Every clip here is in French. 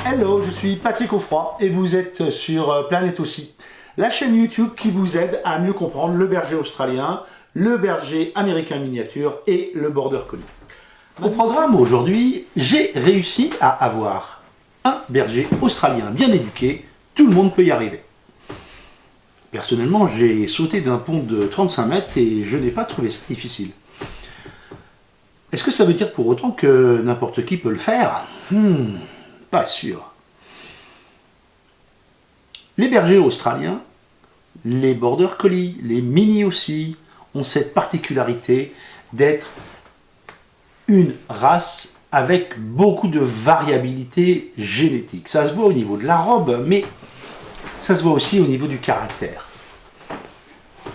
Hello, je suis Patrick Offroy et vous êtes sur Planète Aussi, la chaîne YouTube qui vous aide à mieux comprendre le berger australien, le berger américain miniature et le border collie. Au programme aujourd'hui, j'ai réussi à avoir un berger australien bien éduqué, tout le monde peut y arriver. Personnellement, j'ai sauté d'un pont de 35 mètres et je n'ai pas trouvé ça difficile. Est-ce que ça veut dire pour autant que n'importe qui peut le faire? Pas sûr. Les bergers australiens, les border collie, les mini aussi, ont cette particularité d'être une race avec beaucoup de variabilité génétique. Ça se voit au niveau de la robe, mais ça se voit aussi au niveau du caractère.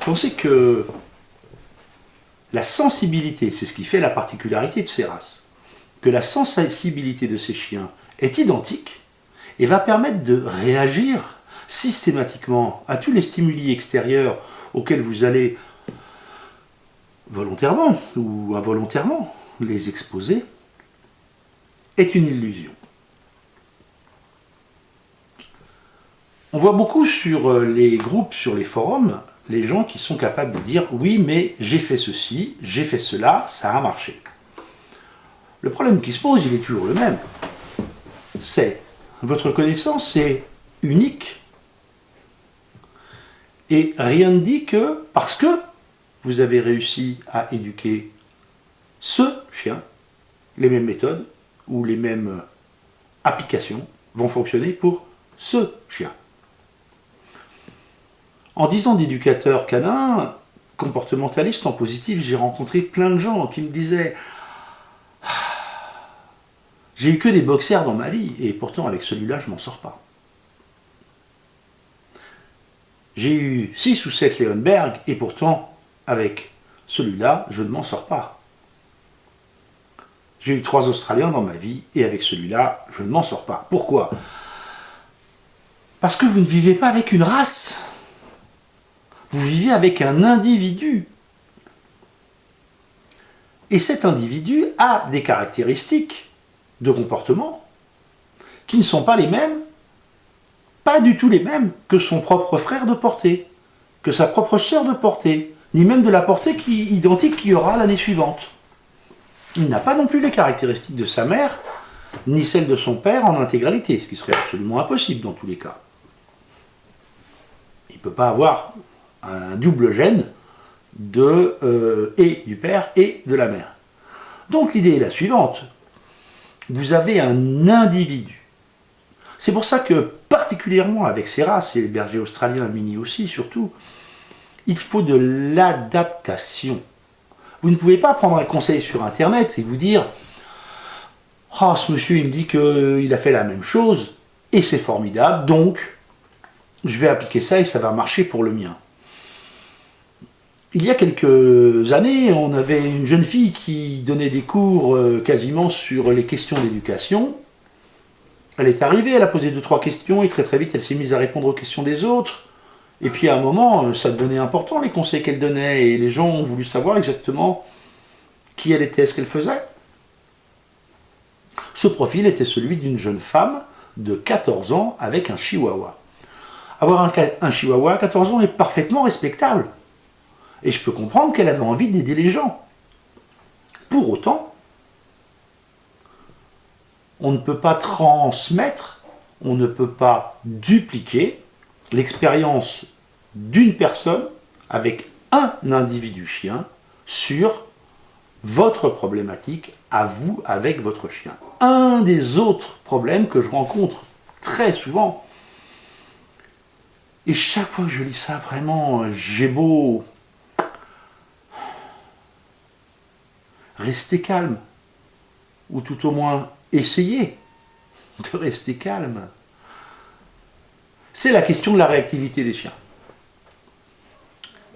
Pensez que la sensibilité, c'est ce qui fait la particularité de ces races, que la sensibilité de ces chiens est identique et va permettre de réagir systématiquement à tous les stimuli extérieurs auxquels vous allez volontairement ou involontairement les exposer, est une illusion. On voit beaucoup sur les groupes, sur les forums, les gens qui sont capables de dire « oui, mais j'ai fait ceci, j'ai fait cela, ça a marché ». Le problème qui se pose, il est toujours le même. C'est votre connaissance est unique et rien ne dit que parce que vous avez réussi à éduquer ce chien, les mêmes méthodes ou les mêmes applications vont fonctionner pour ce chien. En 10 ans d'éducateur canin, comportementaliste en positif, j'ai rencontré plein de gens qui me disaient « j'ai eu que des boxers dans ma vie et pourtant avec celui-là je m'en sors pas ». J'ai eu 6 ou 7 Leonberg et pourtant avec celui-là je ne m'en sors pas. J'ai eu 3 Australiens dans ma vie et avec celui-là je ne m'en sors pas. Pourquoi? Parce que vous ne vivez pas avec une race. Vous vivez avec un individu. Et cet individu a des caractéristiques de comportement qui ne sont pas les mêmes, pas du tout les mêmes que son propre frère de portée, que sa propre sœur de portée, ni même de la portée identique qu'il y aura l'année suivante. Il n'a pas non plus les caractéristiques de sa mère, ni celles de son père en intégralité, ce qui serait absolument impossible dans tous les cas. Il ne peut pas avoir un double gène et du père et de la mère. Donc l'idée est la suivante. Vous avez un individu. C'est pour ça que, particulièrement avec ces races, et les bergers australiens mini aussi surtout, il faut de l'adaptation. Vous ne pouvez pas prendre un conseil sur Internet et vous dire « Ah, ce monsieur, il me dit qu'il a fait la même chose, et c'est formidable, donc je vais appliquer ça et ça va marcher pour le mien. » Il y a quelques années, on avait une jeune fille qui donnait des cours quasiment sur les questions d'éducation. Elle est arrivée, elle a posé 2-3 questions et très très vite elle s'est mise à répondre aux questions des autres. Et puis à un moment, ça devenait important les conseils qu'elle donnait et les gens ont voulu savoir exactement qui elle était, ce qu'elle faisait. Ce profil était celui d'une jeune femme de 14 ans avec un chihuahua. Avoir un chihuahua à 14 ans est parfaitement respectable. Et je peux comprendre qu'elle avait envie d'aider les gens. Pour autant, on ne peut pas transmettre, on ne peut pas dupliquer l'expérience d'une personne avec un individu chien sur votre problématique à vous avec votre chien. Un des autres problèmes que je rencontre très souvent, et chaque fois que je lis ça, vraiment, j'ai beau rester calme, ou tout au moins essayer de rester calme, c'est la question de la réactivité des chiens.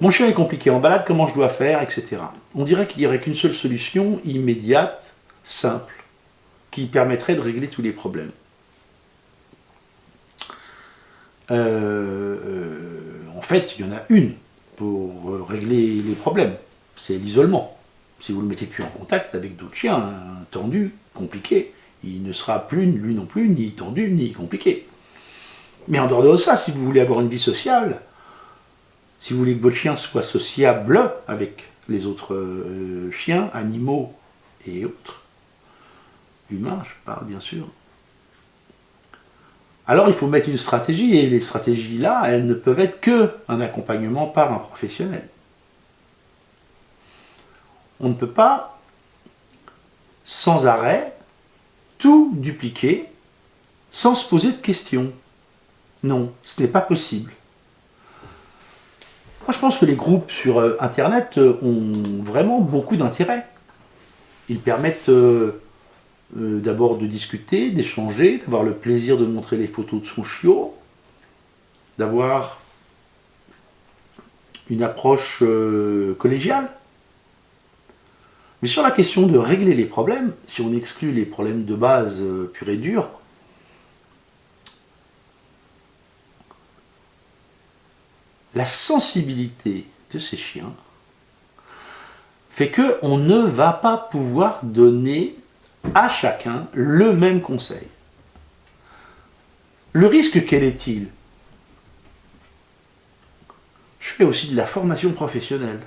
Mon chien est compliqué en balade, comment je dois faire, etc. On dirait qu'il n'y aurait qu'une seule solution immédiate, simple, qui permettrait de régler tous les problèmes. En fait, il y en a une pour régler les problèmes, c'est l'isolement. Si vous ne le mettez plus en contact avec d'autres chiens tendus, compliqués, Il ne sera plus, lui non plus, ni tendu, ni compliqué. Mais en dehors de ça, si vous voulez avoir une vie sociale, si vous voulez que votre chien soit sociable avec les autres chiens, animaux et autres, humains, je parle bien sûr, alors il faut mettre une stratégie, et les stratégies là, elles ne peuvent être qu'un accompagnement par un professionnel. On ne peut pas, sans arrêt, tout dupliquer sans se poser de questions. Non, ce n'est pas possible. Moi, je pense que les groupes sur Internet ont vraiment beaucoup d'intérêt. Ils permettent d'abord de discuter, d'échanger, d'avoir le plaisir de montrer les photos de son chiot, d'avoir une approche collégiale. Mais sur la question de régler les problèmes, si on exclut les problèmes de base purs et durs, la sensibilité de ces chiens fait qu'on ne va pas pouvoir donner à chacun le même conseil. Le risque, quel est-il? Je fais aussi de la formation professionnelle.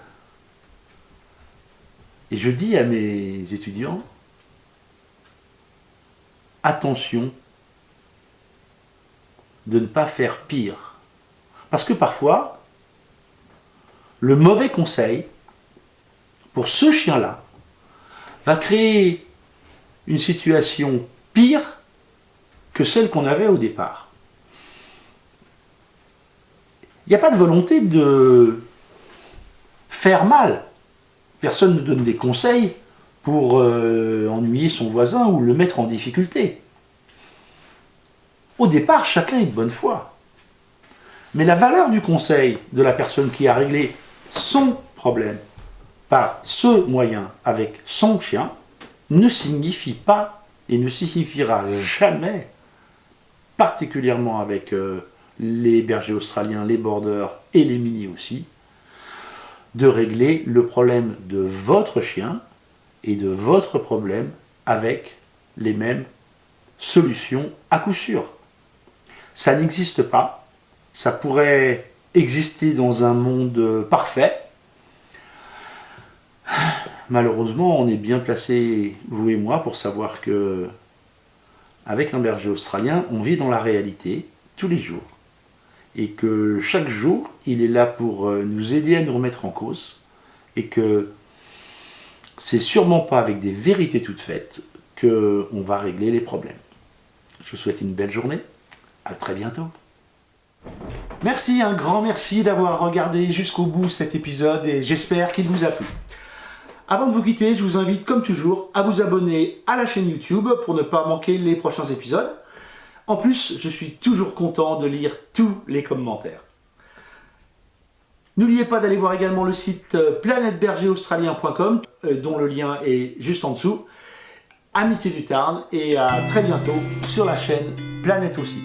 Et je dis à mes étudiants, attention de ne pas faire pire. Parce que parfois, le mauvais conseil, pour ce chien-là, va créer une situation pire que celle qu'on avait au départ. Il n'y a pas de volonté de faire mal. Personne ne donne des conseils pour ennuyer son voisin ou le mettre en difficulté. Au départ, chacun est de bonne foi. Mais la valeur du conseil de la personne qui a réglé son problème par ce moyen avec son chien ne signifie pas et ne signifiera jamais, particulièrement avec les bergers australiens, les borders et les mini aussi, de régler le problème de votre chien et de votre problème avec les mêmes solutions à coup sûr. Ça n'existe pas. Ça pourrait exister dans un monde parfait. Malheureusement, on est bien placés, vous et moi, pour savoir que, avec un berger australien, on vit dans la réalité tous les jours. Et que chaque jour, il est là pour nous aider à nous remettre en cause. Et que c'est sûrement pas avec des vérités toutes faites qu'on va régler les problèmes. Je vous souhaite une belle journée. À très bientôt. Merci, un grand merci d'avoir regardé jusqu'au bout cet épisode et j'espère qu'il vous a plu. Avant de vous quitter, je vous invite comme toujours à vous abonner à la chaîne YouTube pour ne pas manquer les prochains épisodes. En plus, je suis toujours content de lire tous les commentaires. N'oubliez pas d'aller voir également le site planetbergeraustralien.com dont le lien est juste en dessous. Amitié du Tarn et à très bientôt sur la chaîne Planète aussi.